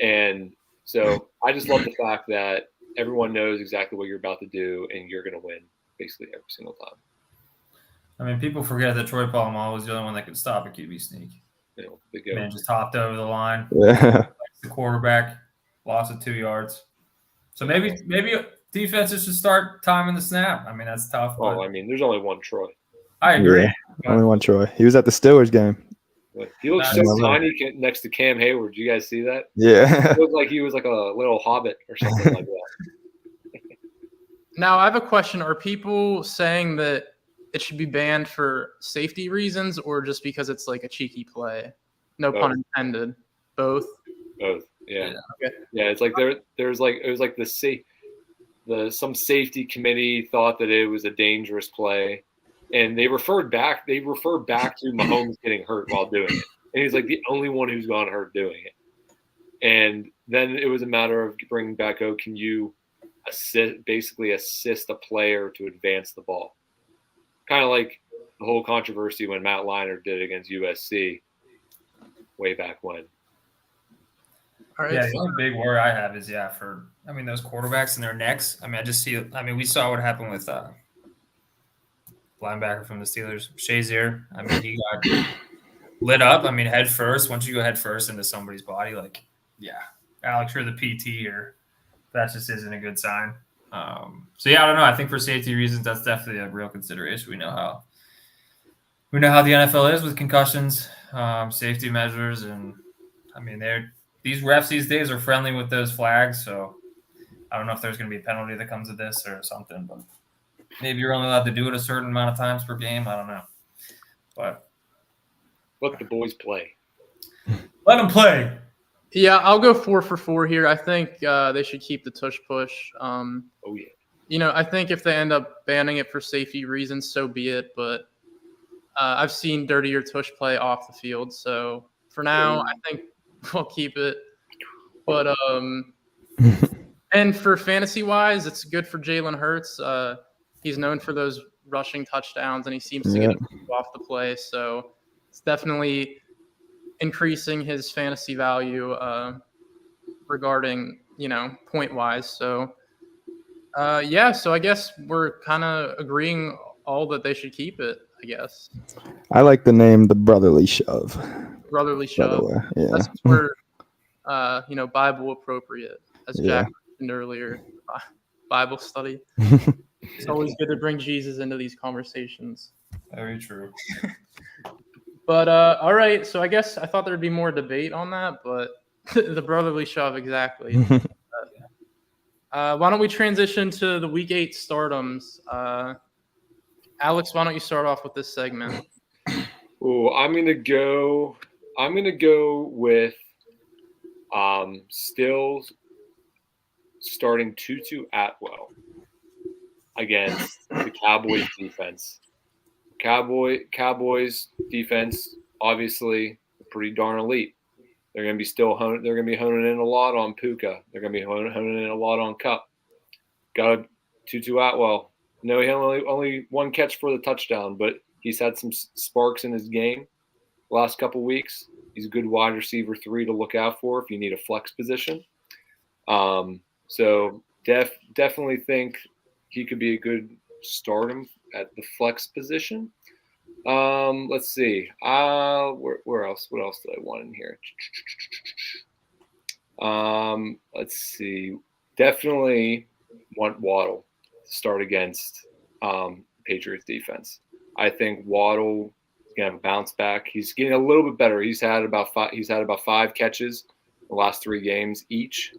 And so I just love the fact that everyone knows exactly what you're about to do, and you're going to win basically every single time. I mean, people forget that Troy Polamalu was the only one that could stop a QB sneak. Man just hopped over the line. Yeah. The quarterback lost it 2 yards. So maybe defenses should start timing the snap. I mean, that's tough. Oh, I mean, there's only one Troy. I agree. Yeah, only one Troy. He was at the Steelers game. He looks so tiny next to Cam Hayward. Did you guys see that? Yeah. He looked like he was like a little hobbit or something like that. Now, I have a question. Are people saying that it should be banned for safety reasons or just because it's like a cheeky play? No pun intended. Both? Both, yeah. Okay. Yeah, it's like it was like some safety committee thought that it was a dangerous play, and they refer back to Mahomes getting hurt while doing it. and he's like the only one who's gone hurt doing it. And then it was a matter of bringing back, can you assist a player to advance the ball? Kind of like the whole controversy when Matt Leinart did it against USC way back when. All right. Yeah, the only big worry I have is, those quarterbacks and their necks. We saw what happened with linebacker from the Steelers, Shazier. He got lit up. Head first. Once you go head first into somebody's body, Alex, you're the PT here. That just isn't a good sign. I don't know. I think for safety reasons, that's definitely a real consideration. We know how the NFL is with concussions, safety measures, and these refs these days are friendly with those flags. So I don't know if there's going to be a penalty that comes with this or something, but maybe you're only allowed to do it a certain amount of times per game. I don't know, but let the boys play. Let them play. Yeah, I'll go 4 for 4 here. I think they should keep the tush push. I think if they end up banning it for safety reasons, so be it. But I've seen dirtier tush play off the field. So for now, I think we'll keep it. But and for fantasy-wise, it's good for Jalen Hurts. He's known for those rushing touchdowns, and he seems to get off the play. So it's definitely increasing his fantasy value regarding, point-wise. So, so I guess we're kind of agreeing all that they should keep it, I guess. I like the name The Brotherly Shove. Brotherly Shove. Yeah. That's where, Bible appropriate, as Jack mentioned earlier, Bible study. It's always good to bring Jesus into these conversations. Very true. But all right, so I guess I thought there'd be more debate on that, but the brotherly shove, exactly. Why don't we transition to the Week 8 stardoms? Alex, why don't you start off with this segment? Oh, I'm gonna go with still starting Tutu Atwell against the Cowboys defense. Cowboys defense, obviously pretty darn elite. They're going to be honing in a lot on Puka. They're going to be honing in a lot on Cup. Got a Tutu Atwell. No, he only one catch for the touchdown, but he's had some sparks in his game the last couple weeks. He's a good wide receiver 3 to look out for if you need a flex position. So definitely think he could be a good stardom at the flex position. Let's see. Where else? What else did I want in here? Let's see. Definitely want Waddle to start against Patriots defense. I think Waddle is gonna have a bounce back. He's getting a little bit better. He's had about 5 catches in the last 3 games each.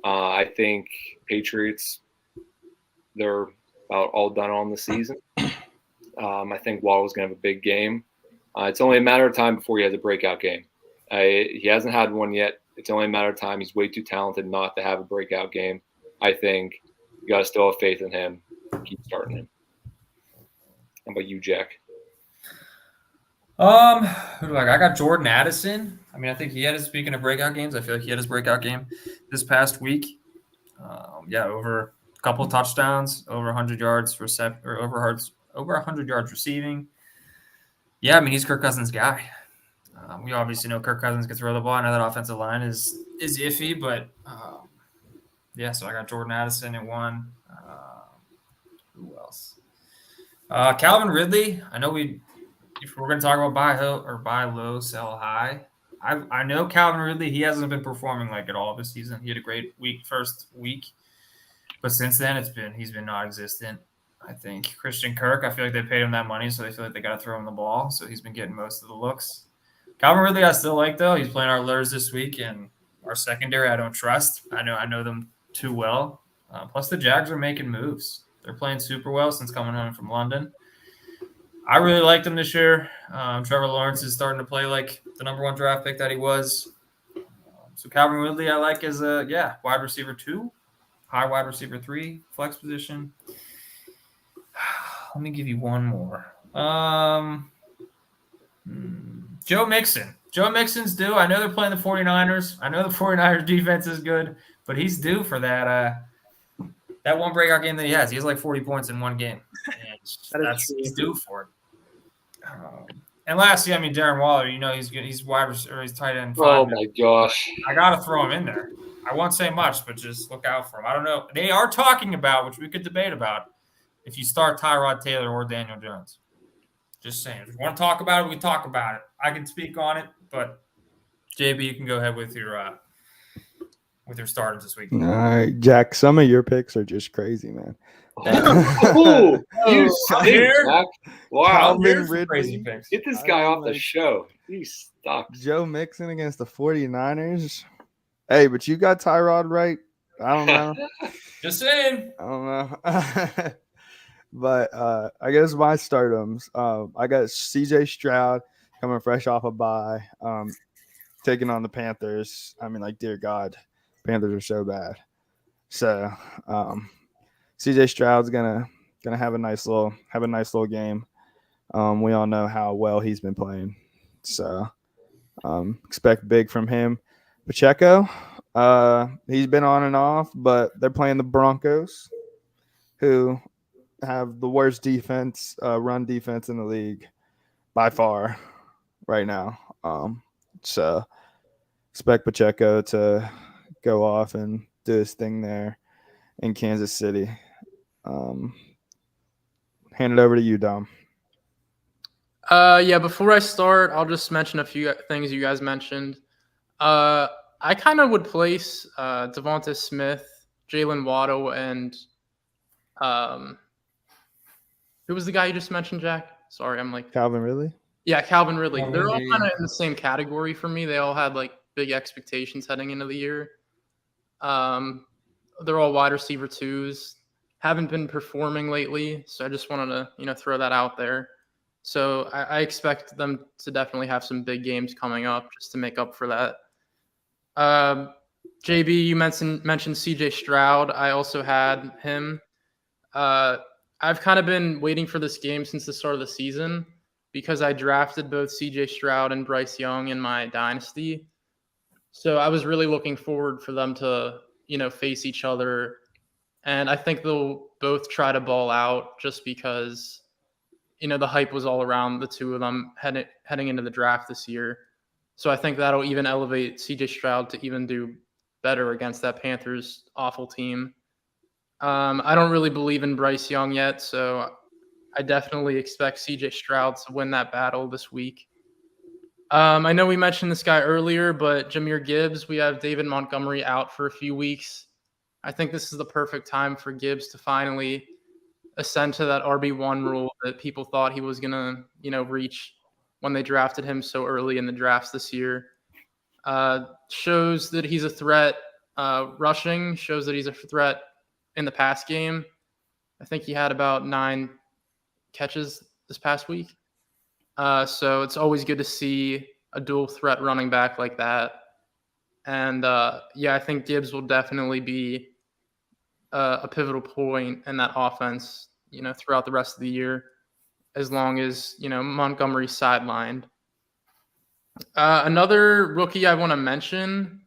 I think Patriots, they're about all done on the season. I think Waddle's going to have a big game. It's only a matter of time before he has a breakout game. He hasn't had one yet. It's only a matter of time. He's way too talented not to have a breakout game. I think you got to still have faith in him. Keep starting him. How about you, Jack? Who do I got? I got Jordan Addison. I think he had speaking of breakout games, I feel like he had his breakout game this past week. Over a couple touchdowns, over 100 yards over 100 yards receiving. Yeah, he's Kirk Cousins' guy. We obviously know Kirk Cousins can throw the ball. I know that offensive line is iffy, but so I got Jordan Addison at 1. Who else? Calvin Ridley. I know if we're going to talk about buy low, sell high. I know Calvin Ridley, he hasn't been performing like at all this season. He had a great first week, but since then he's been non-existent. I think Christian Kirk, I feel like they paid him that money, so they feel like they got to throw him the ball. So he's been getting most of the looks. Calvin Ridley, I still like, though. He's playing our Lurs this week, and our secondary I don't trust. I know them too well. Plus, the Jags are making moves. They're playing super well since coming home from London. I really liked them this year. Trevor Lawrence is starting to play like the number 1 draft pick that he was. So Calvin Ridley I like as a wide receiver 2, high wide receiver 3, flex position. Let me give you one more. Joe Mixon. Joe Mixon's due. I know they're playing the 49ers. I know the 49ers defense is good, but he's due for that one breakout game that he has. He has like 40 points in one game. And he's due for it. And lastly, I mean, Darren Waller, he's good. He's wide receiver, he's tight end. Oh my gosh. I got to throw him in there. I won't say much, but just look out for him. I don't know. They are talking about, which we could debate about, if you start Tyrod Taylor or Daniel Jones. Just saying. If you want to talk about it, we can talk about it. I can speak on it, but JB, you can go ahead with your starters this week. All right, Jack. Some of your picks are just crazy, man. Oh, you stink, Jack. Wow. Calvin Ridley. Crazy picks. Get this guy off the show. He sucks. Joe Mixon against the 49ers. Hey, but you got Tyrod right. I don't know. Just saying. I don't know. But I guess my stardoms. I got CJ Stroud coming fresh off a bye, taking on the Panthers. I mean, like, dear God, Panthers are so bad. So CJ Stroud's gonna have a nice little game. We all know how well he's been playing. So expect big from him. Pacheco, he's been on and off, but they're playing the Broncos, who have the worst defense, run defense in the league by far right now. So expect Pacheco to go off and do his thing there in Kansas City. Hand it over to you, Dom. Yeah, before I start, I'll just mention a few things you guys mentioned. I kind of would place Devonta Smith, Jalen Waddle, and who was the guy you just mentioned, Jack? Sorry, I'm like Calvin Ridley. Yeah, Calvin Ridley. They're all kind of in the same category for me. They all had like big expectations heading into the year. They're all wide receiver 2s. Haven't been performing lately, so I just wanted to throw that out there. So I expect them to definitely have some big games coming up just to make up for that. JB, you mentioned CJ Stroud. I also had him. I've kind of been waiting for this game since the start of the season because I drafted both CJ Stroud and Bryce Young in my dynasty. So I was really looking forward for them to, face each other. And I think they'll both try to ball out just because, the hype was all around the two of them heading into the draft this year. So I think that'll even elevate CJ Stroud to even do better against that Panthers awful team. I don't really believe in Bryce Young yet, so I definitely expect CJ Stroud to win that battle this week. I know we mentioned this guy earlier, but Jahmyr Gibbs, we have David Montgomery out for a few weeks. I think this is the perfect time for Gibbs to finally ascend to that RB1 rule that people thought he was going to, reach when they drafted him so early in the drafts this year. Shows that he's a threat rushing, shows that he's a threat in the pass game. I think he had about 9 catches this past week. So it's always good to see a dual threat running back like that. And I think Gibbs will definitely be a pivotal point in that offense, throughout the rest of the year, as long as, Montgomery's sidelined. Another rookie I want to mention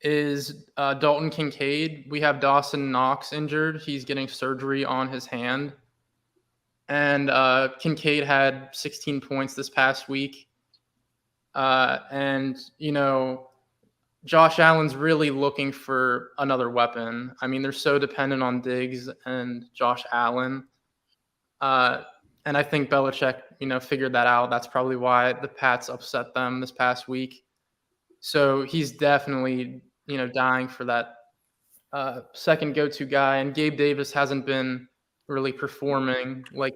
is Dalton Kincaid. We have Dawson Knox injured. He's getting surgery on his hand. And Kincaid had 16 points this past week. Josh Allen's really looking for another weapon. I mean, they're so dependent on Diggs and Josh Allen. And I think Belichick, figured that out. That's probably why the Pats upset them this past week. So he's definitely, dying for that second go-to guy. And Gabe Davis hasn't been really performing like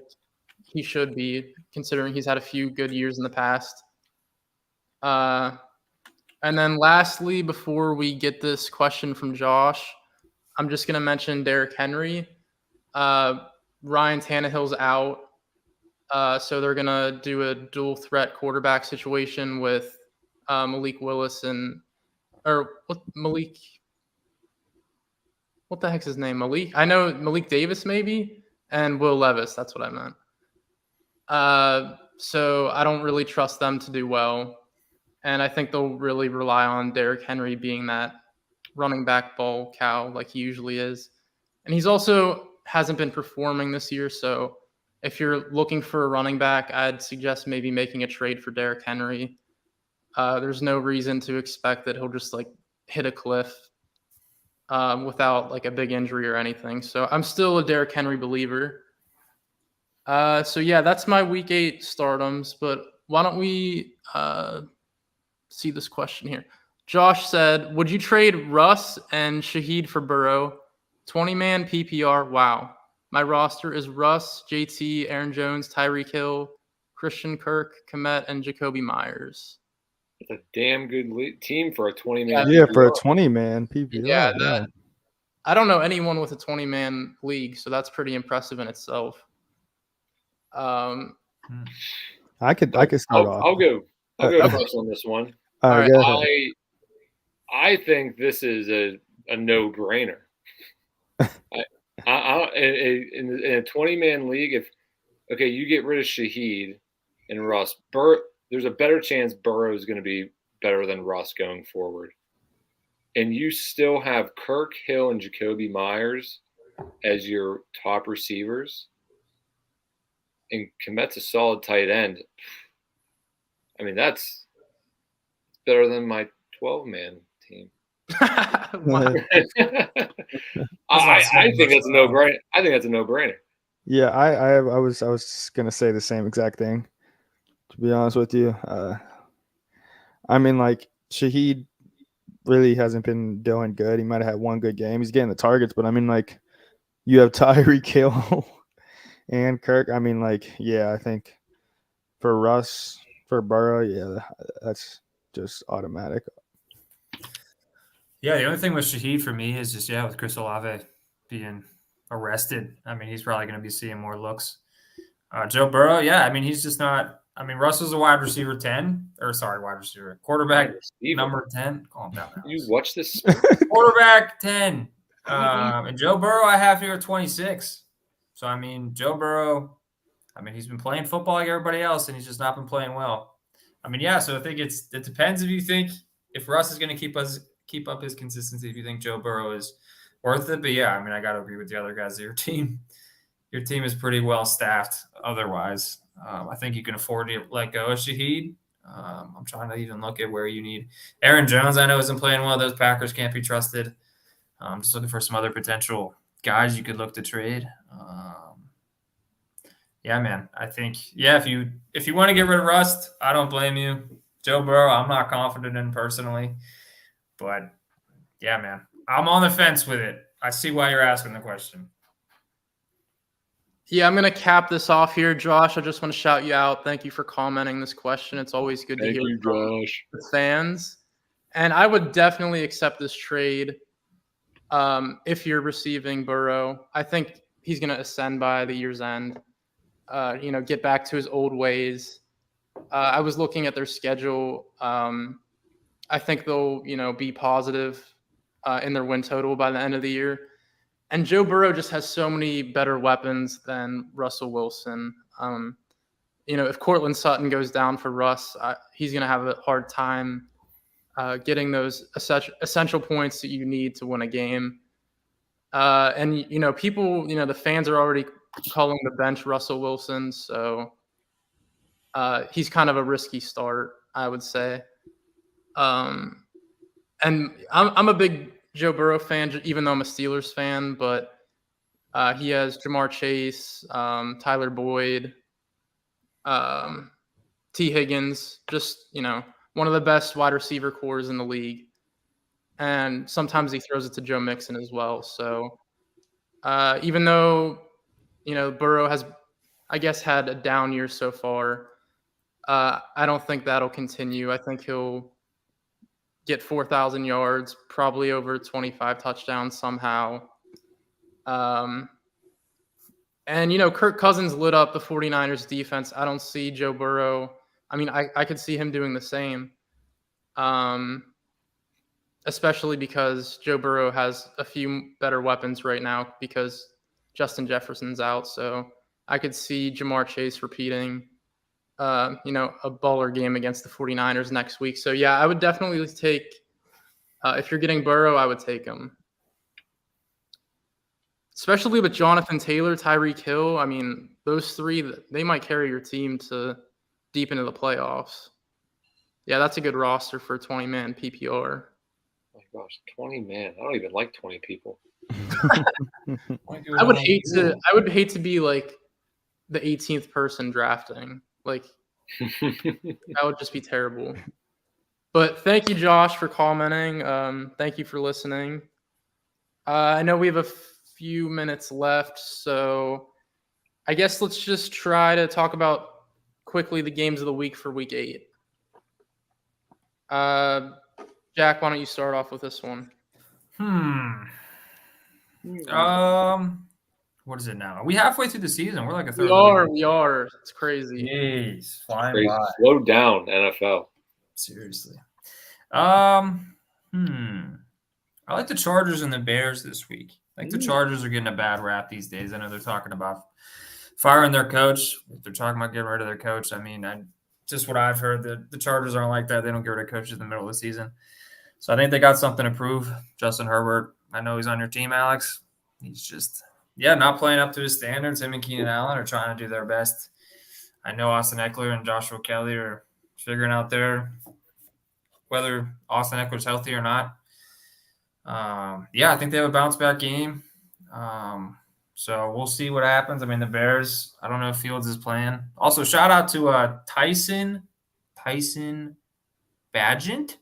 he should be, considering he's had a few good years in the past. And then lastly, before we get this question from Josh, I'm just going to mention Derrick Henry. Ryan Tannehill's out. So they're going to do a dual threat quarterback situation with Malik Willis Malik. What the heck's his name? Malik? I know Malik Davis maybe, and Will Levis. That's what I meant. So I don't really trust them to do well. And I think they'll really rely on Derrick Henry being that running back ball cow like he usually is. And he's also hasn't been performing this year. So if you're looking for a running back, I'd suggest maybe making a trade for Derrick Henry. There's no reason to expect that he'll just like hit a cliff without like a big injury or anything. So I'm still a Derrick Henry believer. So yeah, that's my week 8 stardoms. But why don't we see this question here? Josh said, would you trade Russ and Shaheed for Burrow? 20-man PPR. Wow. My roster is Russ, JT, Aaron Jones, Tyreek Hill, Christian Kirk, Kmet, and Jacoby Myers. It's a damn good team for a 20-man. Yeah, for a 20-man PPR. Yeah, I don't know anyone with a 20-man league, so that's pretty impressive in itself. I could start off. I'll go first on this one. All right, I think this is a no-brainer. In a 20-man league, if you get rid of Shaheed and Russ, there's a better chance Burrow is going to be better than Russ going forward. And you still have Kirk, Hill, and Jacoby Myers as your top receivers. And Kmet's a solid tight end. I mean, that's better than my 12-man team. I think that's a no-brainer. I think that's a no-brainer. Yeah, I was just gonna say the same exact thing. To be honest with you, I mean, like Shaheed really hasn't been doing good. He might have had one good game. He's getting the targets, but I mean, like you have Tyreek Hill and Kirk. I mean, like, yeah, I think for Russ, for Burrow, yeah, that's just automatic. Yeah, the only thing with Shaheed for me is just, with Chris Olave being arrested, I mean, he's probably going to be seeing more looks. Joe Burrow, I mean, he's just not – I mean, Russell's a wide receiver 10 – or sorry, wide receiver. Quarterback number 10. Calm down. You watch this? Quarterback 10. And Joe Burrow, I have here at 26. So, I mean, Joe Burrow, I mean, he's been playing football like everybody else, and he's just not been playing well. I mean, so I think it depends if you think if Russ is going to keep up his consistency, if you think Joe Burrow is worth it. But I mean, I got to agree with the other guys. Your team is pretty well staffed otherwise. I think you can afford to let go of Shaheed. I'm trying to even look at where you need Aaron Jones. I know isn't playing well. Those Packers can't be trusted. I'm just looking for some other potential guys you could look to trade. Man, I think, if you want to get rid of Rust, I don't blame you. Joe Burrow, I'm not confident in personally. But, man, I'm on the fence with it. I see why you're asking the question. Yeah, I'm going to cap this off here, Josh. I just want to shout you out. Thank you for commenting this question. It's always good to hear from the fans. And I would definitely accept this trade if you're receiving Burrow. I think he's going to ascend by the year's end, get back to his old ways. I was looking at their schedule. I think they'll, be positive in their win total by the end of the year. And Joe Burrow just has so many better weapons than Russell Wilson. If Cortland Sutton goes down for Russ, he's going to have a hard time getting those essential points that you need to win a game. And people, the fans are already calling the bench Russell Wilson. So he's kind of a risky start, I would say. And I'm a big Joe Burrow fan, even though I'm a Steelers fan, but he has Jamar Chase, Tyler Boyd, T. Higgins, just, one of the best wide receiver cores in the league. And sometimes he throws it to Joe Mixon as well. So even though, Burrow has, I guess, had a down year so far, I don't think that'll continue. I think he'll get 4,000 yards, probably over 25 touchdowns somehow. And, Kirk Cousins lit up the 49ers defense. I don't see Joe Burrow. I mean, I could see him doing the same, especially because Joe Burrow has a few better weapons right now because Justin Jefferson's out. So I could see Jamar Chase repeating. a baller game against the 49ers next week. So, yeah, I would definitely take if you're getting Burrow, I would take him. Especially with Jonathan Taylor, Tyreek Hill. I mean, those three, they might carry your team to deep into the playoffs. Yeah, that's a good roster for 20-man PPR. Oh my gosh, 20 man. I don't even like 20 people. I would hate to be like the 18th person drafting. Like that would just be terrible. But thank you, Josh, for commenting. Thank you for listening. I know we have a few minutes left, so I guess let's just try to talk about quickly the games of the week for week 8. Jack, why don't you start off with this one? What is it now? Are we halfway through the season? We're like a third. We are. It's crazy. Jeez, flying by. Slow down, NFL. Seriously. I like the Chargers and the Bears this week. Like the Chargers are getting a bad rap these days. I know they're talking about firing their coach. They're talking about getting rid of their coach. I mean, just what I've heard, the Chargers aren't like that. They don't get rid of coaches in the middle of the season. So I think they got something to prove. Justin Herbert, I know he's on your team, Alex. He's just, not playing up to his standards. Him and Keenan Allen are trying to do their best. I know Austin Eckler and Joshua Kelly are figuring out whether Austin Eckler's healthy or not. I think they have a bounce-back game. So we'll see what happens. I mean, the Bears, I don't know if Fields is playing. Also, shout out to Tyson Bagent.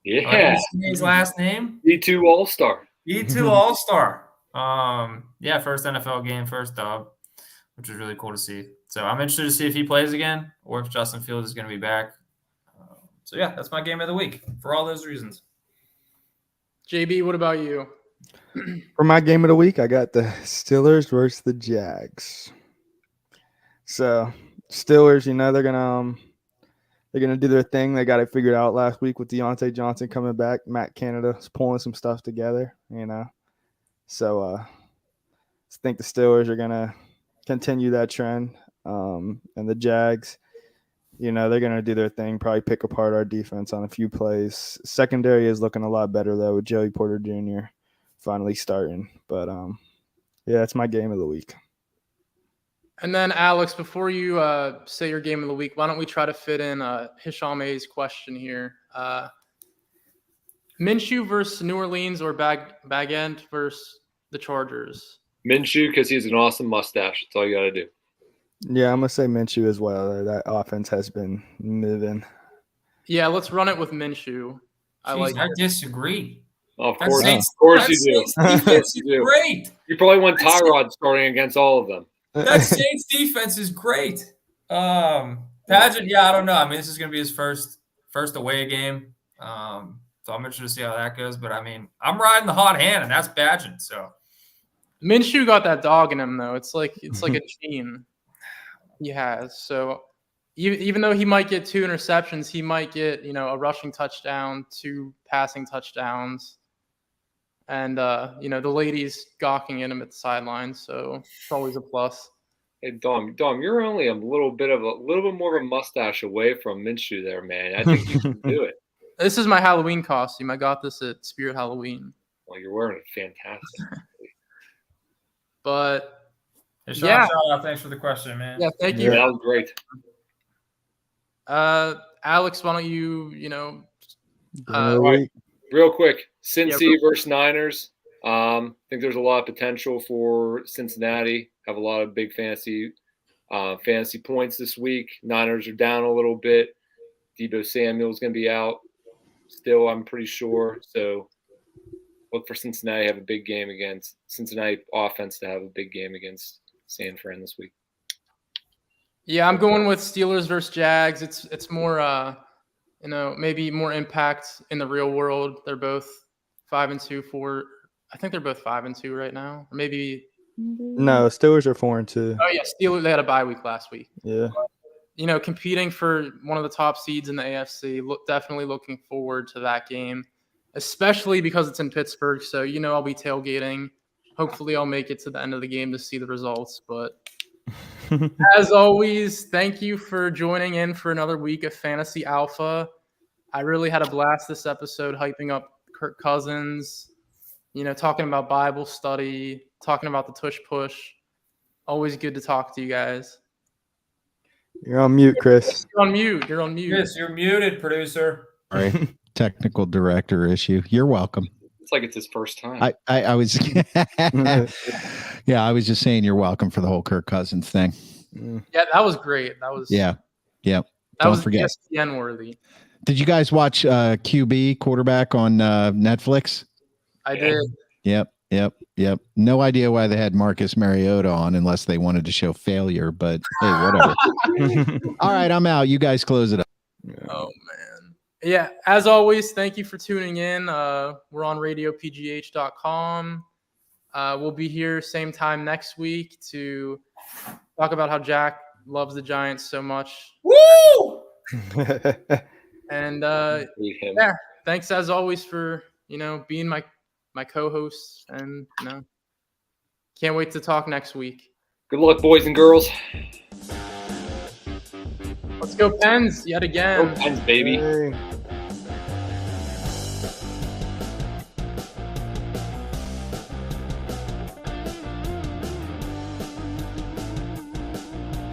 Yeah. His last name? E2 All-Star. E2 All-Star. First NFL game, first dub, which is really cool to see. So I'm interested to see if he plays again or if Justin Fields is going to be back. That's my game of the week for all those reasons. JB, what about you? For my game of the week, I got the Steelers versus the Jags. So Steelers, they're gonna do their thing. They got it figured out last week with Deontay Johnson coming back. Matt Canada is pulling some stuff together, So I think the Steelers are gonna continue that trend. And the Jags, they're going to do their thing, probably pick apart our defense on a few plays. Secondary is looking a lot better, though, with Joey Porter Jr. finally starting. But, it's my game of the week. And then, Alex, before you say your game of the week, why don't we try to fit in Hisham A's question here? Minshew versus New Orleans or Bag End versus the Chargers? Minshew, because he's an awesome mustache. That's all you got to do. Yeah, I'm going to say Minshew as well. That offense has been moving. Yeah, let's run it with Minshew. I disagree. Of course you do. Defense is great. You probably want Tyrod starting against all of them. That Saints defense is great. Pageant, I don't know. I mean, this is going to be his first away game. So I'm interested to see how that goes. But, I mean, I'm riding the hot hand, and that's Pageant. So Minshew got that dog in him, though. It's like a gene. He has. So even though he might get 2 interceptions, he might get, a rushing touchdown, 2 passing touchdowns. And, the ladies gawking at him at the sideline. So it's always a plus. Hey, Dom, you're only a little bit more of a mustache away from Minshew there, man. I think you can do it. This is my Halloween costume. I got this at Spirit Halloween. Well, you're wearing it fantastic. But hey, Sean, thanks for the question, man. Yeah, thank you. Yeah, that was great. Alex, why don't you, real quick, Cincy versus Niners. I think there's a lot of potential for Cincinnati. Have a lot of big fantasy points this week. Niners are down a little bit. Deebo Samuel's going to be out still, I'm pretty sure. So look for Cincinnati to have a big game against Cincinnati offense to have a big game against San Fran this week. Yeah, I'm going with Steelers versus Jags. It's more maybe more impact in the real world. They're both 5-2. I think they're both 5-2 right now. Or maybe no, Steelers are 4-2. Oh yeah, Steelers, they had a bye week last week. Yeah. Competing for one of the top seeds in the AFC. Definitely looking forward to that game, especially because it's in Pittsburgh. So I'll be tailgating. Hopefully, I'll make it to the end of the game to see the results. But As always, thank you for joining in for another week of Fantasy Alpha. I really had a blast this episode, hyping up Kirk Cousins, talking about Bible study, talking about the Tush Push. Always good to talk to you guys. You're on mute, Chris. You're on mute. Chris, you're muted, producer. All right. Technical director issue. You're welcome. It's like it's his first time. I was I was just saying you're welcome for the whole Kirk Cousins thing. Yeah, that was great. That was That Don't was forget. ESPN worthy. Did you guys watch QB quarterback on Netflix? I did. Yep. No idea why they had Marcus Mariota on unless they wanted to show failure, but hey, whatever. All right, I'm out. You guys close it up. Oh man. Yeah, as always, thank you for tuning in. We're on radiopgh.com. We'll be here same time next week to talk about how Jack loves the Giants so much. Woo! And thanks as always for being my co-host, and can't wait to talk next week. Good luck, boys and girls. Let's go Pens yet again. Go Pens, baby. Hey.